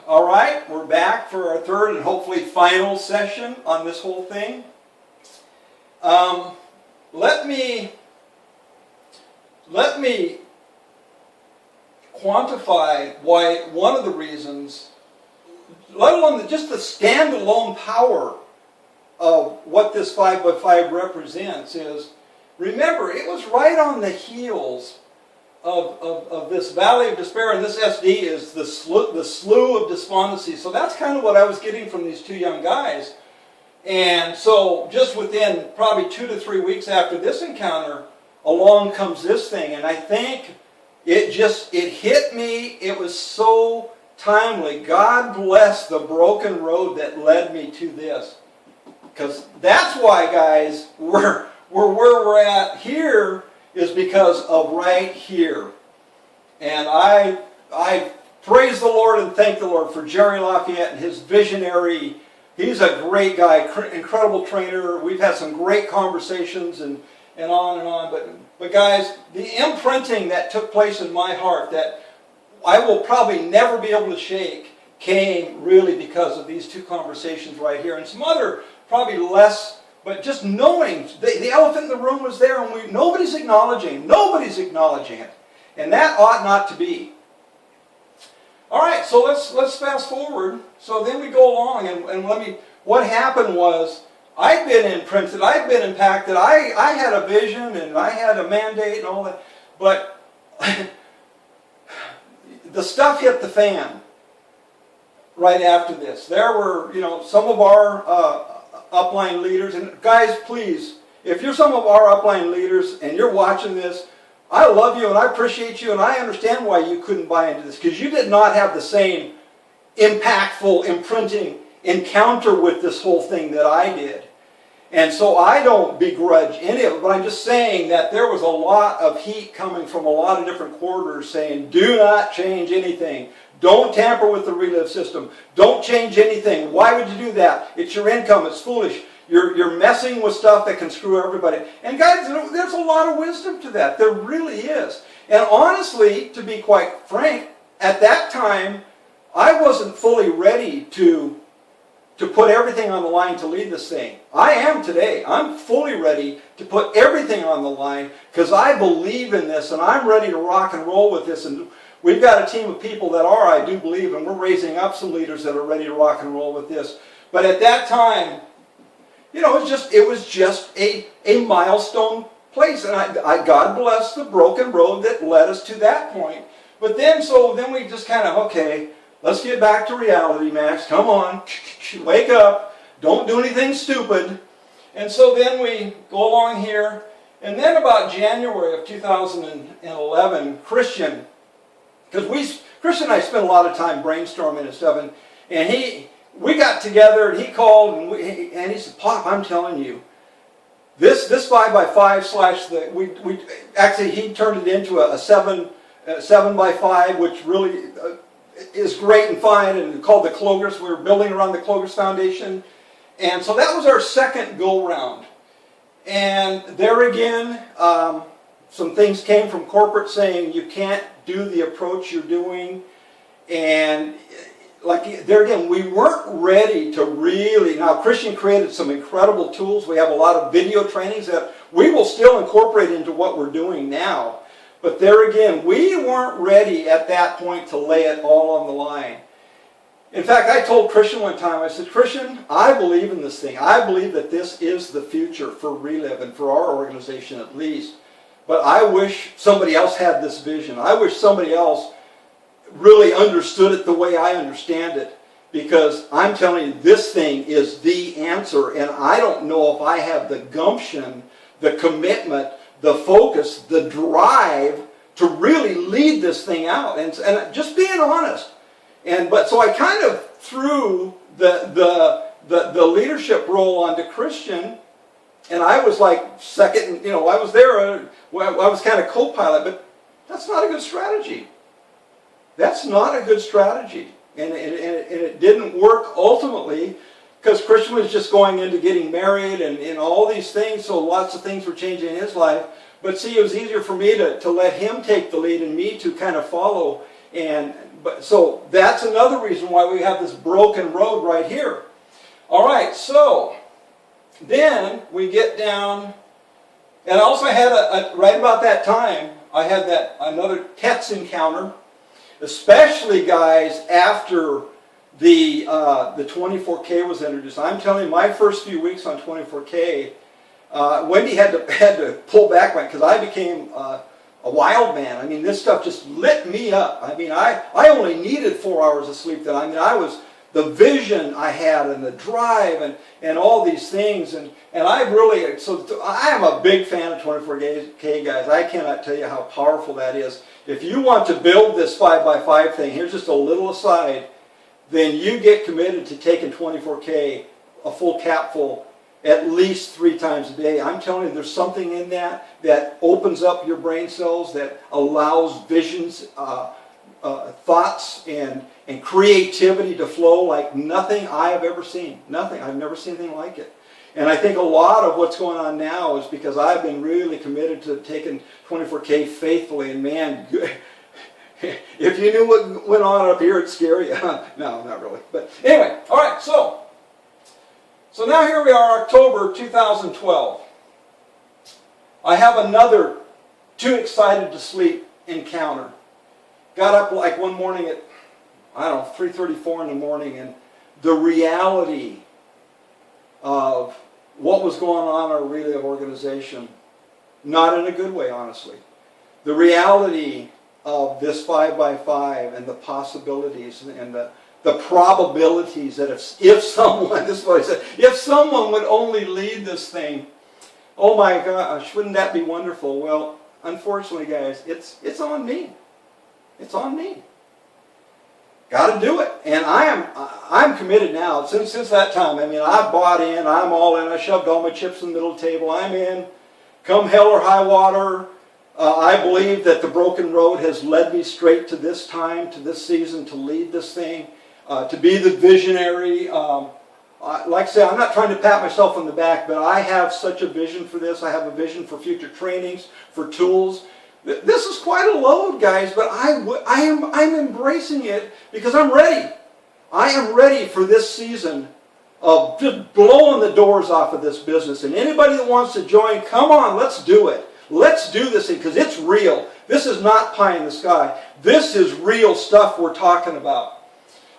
All right, we're back for our third and hopefully final session on this whole thing. Let me quantify why one of the reasons, let alone just the standalone power of what this 5x5 represents is, remember, it was right on the heels of this Valley of Despair, and this SD is the Slough of Despondency. So that's kind of what I was getting from these two young guys. And so just within probably 2 to 3 weeks after this encounter, along comes this thing. And I think it hit me. It was so timely. God bless the broken road that led me to this. Because that's why, guys, where we're at here is because of right here. And I praise the Lord and thank the Lord for Jerry Lafayette and his visionary. He's a great guy, incredible trainer. We've had some great conversations and on and on. But guys, the imprinting that took place in my heart that I will probably never be able to shake came really because of these two conversations right here. And some other, probably less, but just knowing the elephant in the room was there, and nobody's acknowledging it, and that ought not to be. All right, so let's fast forward. So then we go along, and what happened was I'd been imprinted, I'd been impacted. I had a vision and I had a mandate and all that, but the stuff hit the fan right after this. There were, some of our upline leaders, and guys, please, if you're some of our upline leaders and you're watching this, I love you and I appreciate you and I understand why you couldn't buy into this, because you did not have the same impactful, imprinting encounter with this whole thing that I did. And so I don't begrudge any of it, but I'm just saying that there was a lot of heat coming from a lot of different quarters saying, do not change anything. Don't tamper with the Relive system. Don't change anything. Why would you do that? It's your income. It's foolish. You're messing with stuff that can screw everybody. And guys, there's a lot of wisdom to that. There really is. And honestly, to be quite frank, at that time, I wasn't fully ready to put everything on the line to lead this thing. I am today. I'm fully ready to put everything on the line because I believe in this and I'm ready to rock and roll with this. And we've got a team of people that are, I do believe, and we're raising up some leaders that are ready to rock and roll with this. But at that time, it was just a milestone place. And I God bless the broken road that led us to that point. But then we just kind of, okay, let's get back to reality, Max. Come on, wake up. Don't do anything stupid. And so then we go along here. And then about January of 2011, Christian and I spent a lot of time brainstorming and stuff. And we got together and he called and he said, Pop, I'm telling you, this 5x5 actually he turned it into a 7x5, which really is great and fine, and called the Clogers. We were building around the Clogers Foundation. And so that was our second go-round. And there again, some things came from corporate saying you can't do the approach you're doing. And there again, we weren't ready to really. Now, Christian created some incredible tools. We have a lot of video trainings that we will still incorporate into what we're doing now. But there again, we weren't ready at that point to lay it all on the line. In fact, I told Christian one time, I said, Christian, I believe in this thing. I believe that this is the future for Relive and for our organization at least. But I wish somebody else had this vision. I wish somebody else really understood it the way I understand it. Because I'm telling you, this thing is the answer. And I don't know if I have the gumption, the commitment, the focus, the drive to really lead this thing out. And just being honest. But so I kind of threw the leadership role onto Christian, and I was like second, I was there, I was kind of co-pilot, but that's not a good strategy. That's not a good strategy. And it didn't work ultimately because Christian was just going into getting married and all these things, so lots of things were changing in his life. But see, it was easier for me to let him take the lead and me to kind of follow. So that's another reason why we have this broken road right here. All right, so then we get down, and also I had right about that time, I had another TETS encounter, especially guys after the 24K was introduced. I'm telling you, my first few weeks on 24K, Wendy had to pull back because I became a wild man. I mean, this stuff just lit me up. I mean, I only needed 4 hours of sleep then. I mean, the vision I had and the drive and all these things. And I really, so I am a big fan of 24K, guys. I cannot tell you how powerful that is. If you want to build this 5x5 thing, here's just a little aside, then you get committed to taking 24K, a full capful, at least 3 times a day. I'm telling you, there's something in that opens up your brain cells, that allows visions, thoughts, and creativity to flow like nothing I have ever seen. Nothing. I've never seen anything like it. And I think a lot of what's going on now is because I've been really committed to taking 24K faithfully. And man, if you knew what went on up here, it's scary. No, not really. But anyway, all right, so now here we are, October 2012. I have another too excited to sleep encounter. Got up like one morning at, I don't know, 3:34 in the morning, and the reality of what was going on in our Relive organization, not in a good way, honestly. The reality of this 5x5 and the possibilities and the probabilities that if someone, this is what I said, if someone would only lead this thing, oh my gosh, wouldn't that be wonderful? Well, unfortunately, guys, it's on me. It's on me. Got to do it, and I'm committed now. Since that time, I mean, I bought in. I'm all in. I shoved all my chips in the middle of the table. I'm in. Come hell or high water, I believe that the broken road has led me straight to this time, to this season, to lead this thing, to be the visionary. Like I say, I'm not trying to pat myself on the back, but I have such a vision for this. I have a vision for future trainings, for tools. This is quite a load, guys, but I'm embracing it because I'm ready. I am ready for this season of just blowing the doors off of this business. And anybody that wants to join, come on, let's do it. Let's do this thing because it's real. This is not pie in the sky. This is real stuff we're talking about.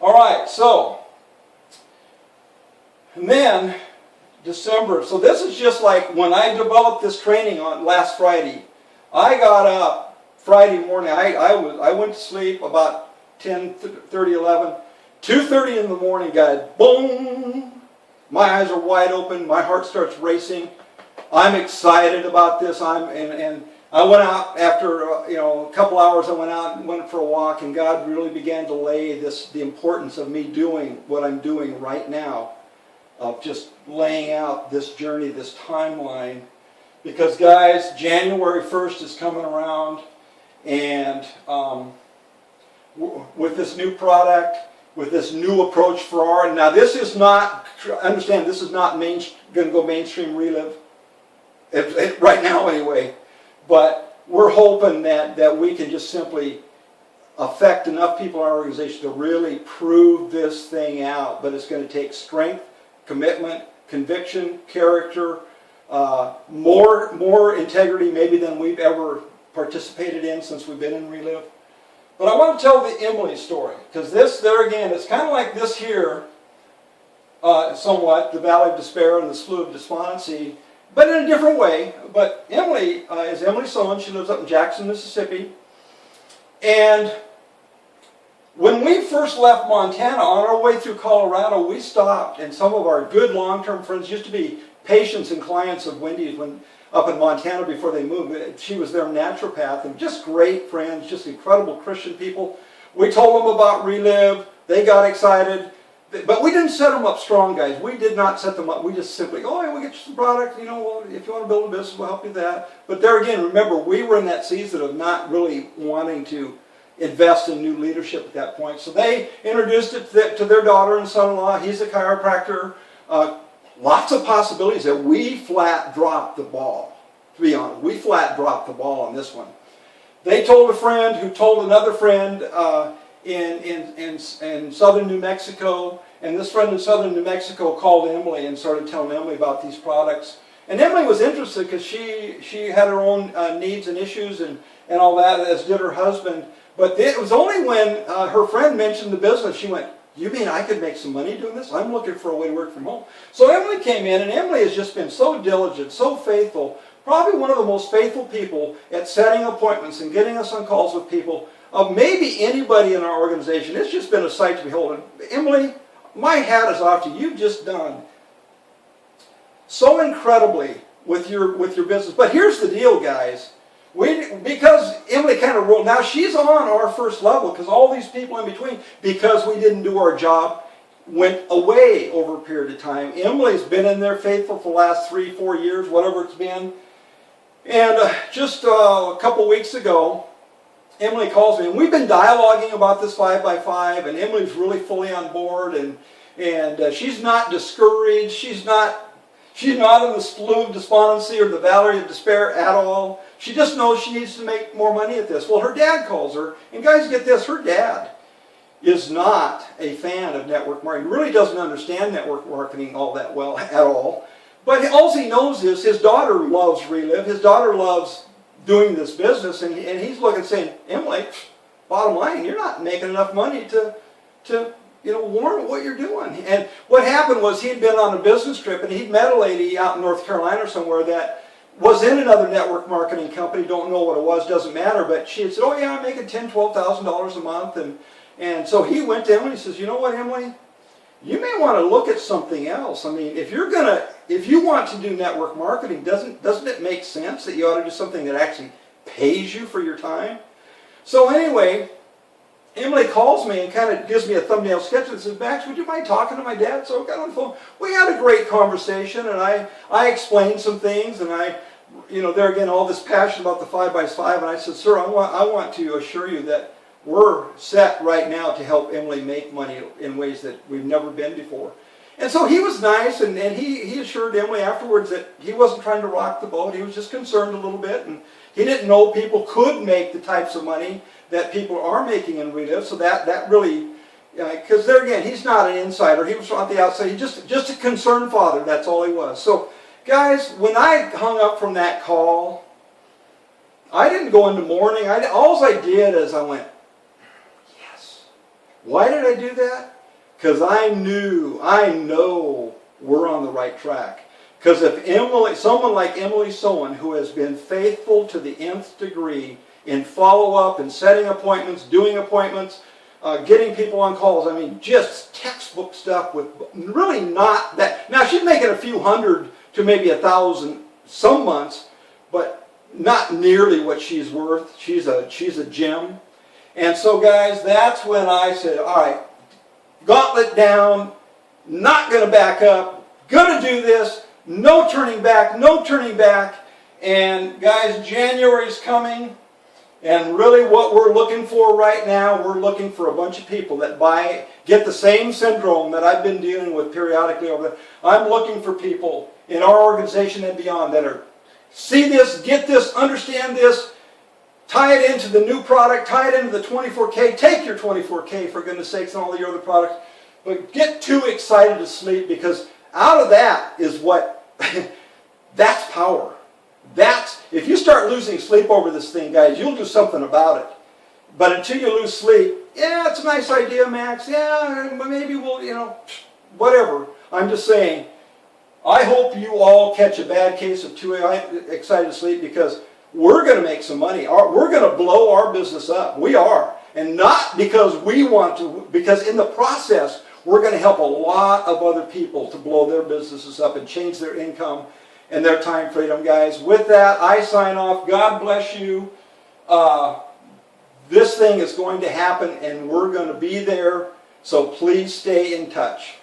All right, so, and then December. So this is just like when I developed this training on last Friday. I got up Friday morning. I went to sleep about 10:30, 11. 2:30 in the morning, guys, boom! My eyes are wide open. My heart starts racing. I'm excited about this. And I went out after a couple hours. I went out and went for a walk, and God really began to lay the importance of me doing what I'm doing right now, of just laying out this journey, this timeline. Because guys, January 1st is coming around, and with this new product, with this new approach for our, now this is not, understand, this is not going to go mainstream Relive, right now anyway, but we're hoping that we can just simply affect enough people in our organization to really prove this thing out. But it's going to take strength, commitment, conviction, character, more integrity maybe than we've ever participated in since we've been in Relive. But I want to tell the Emily story, because this, there again, it's kind of like this here, somewhat, the Valley of Despair and the Slough of Despondency, but in a different way. But Emily is Emily Sohn. She lives up in Jackson, Mississippi. And when we first left Montana, on our way through Colorado, we stopped, and some of our good long-term friends used to be patients and clients of Wendy's up in Montana before they moved. She was their naturopath, and just great friends, just incredible Christian people. We told them about Relive. They got excited. But we didn't set them up strong, guys. We did not set them up. We just simply, oh, yeah, we'll get you some product. Well, if you want to build a business, we'll help you with that. But there again, remember, we were in that season of not really wanting to invest in new leadership at that point. So they introduced it to their daughter and son-in-law. He's a chiropractor. Lots of possibilities that we flat dropped the ball, to be honest. We flat dropped the ball on this one. They told a friend who told another friend, in southern New Mexico, and this friend in southern New Mexico called Emily and started telling Emily about these products. And Emily was interested because she had her own needs and issues and all that, as did her husband. But it was only when her friend mentioned the business, she went, "You mean I could make some money doing this? I'm looking for a way to work from home." So Emily came in, and Emily has just been so diligent, so faithful, probably one of the most faithful people at setting appointments and getting us on calls with people of maybe anybody in our organization. It's just been a sight to behold. And Emily, my hat is off to you. You've just done so incredibly with your business. But here's the deal, guys. Because Emily kind of rolled, now she's on our first level because all these people in between, because we didn't do our job, went away over a period of time. Emily's been in there faithful for the last 3-4 years, whatever it's been. And just a couple weeks ago, Emily calls me, and we've been dialoguing about this 5x5, and Emily's really fully on board, and she's not discouraged. She's not in the slough of despondency or the valley of despair at all. She just knows she needs to make more money at this. Well, her dad calls her, and guys, get this, her dad is not a fan of network marketing. He really doesn't understand network marketing all that well at all. But all he knows is his daughter loves Relive. His daughter loves doing this business, and he's looking saying, "Emily, bottom line, you're not making enough money to warrant what you're doing." And what happened was he'd been on a business trip, and he'd met a lady out in North Carolina or somewhere that was in another network marketing company. Don't know what it was, doesn't matter. But she had said, "Oh yeah, I'm making $10,000, $12,000 a month." And so he went to Emily and says, "You know what, Emily? You may want to look at something else. I mean, if you want to do network marketing, doesn't it make sense that you ought to do something that actually pays you for your time?" So anyway, Emily calls me and kind of gives me a thumbnail sketch and says, "Max, would you mind talking to my dad?" So I got on the phone. We had a great conversation, and I explained some things, and there again, all this passion about the 5x5, and I said, "Sir, I want to assure you that we're set right now to help Emily make money in ways that we've never been before." And so he was nice, and he assured Emily afterwards that he wasn't trying to rock the boat. He was just concerned a little bit, and he didn't know people could make the types of money that people are making in Relive. So that really, because there again, he's not an insider. He was on the outside. He's just a concerned father. That's all he was. So guys, when I hung up from that call, I didn't go into mourning. All I did is I went, "Yes." Why did I do that? Because I know we're on the right track. Because if someone like Emily Sowen, who has been faithful to the nth degree in follow-up and setting appointments, doing appointments, getting people on calls, I mean, just textbook stuff with really not that. Now, she's making a few hundred to maybe 1,000 some months, but not nearly what she's worth. She's a gem. And so, guys, that's when I said, all right, gauntlet down, not going to back up, going to do this, no turning back, no turning back. And guys, January's coming, and really what we're looking for right now, we're looking for a bunch of people that get the same syndrome that I've been dealing with periodically over there. I'm looking for people in our organization and beyond that are see this, get this, understand this, tie it into the new product, tie it into the 24K, take your 24K for goodness sakes and all your other products, but get too excited to sleep, because out of that is what, that's power. If you start losing sleep over this thing, guys, you'll do something about it. But until you lose sleep, yeah, it's a nice idea, Max, yeah, maybe we'll, whatever. I'm just saying, I hope you all catch a bad case of too excited to sleep, because we're going to make some money. We're going to blow our business up. We are. And not because we want to, because in the process, we're going to help a lot of other people to blow their businesses up and change their income and their time freedom, guys. With that, I sign off. God bless you. This thing is going to happen, and we're going to be there. So please stay in touch.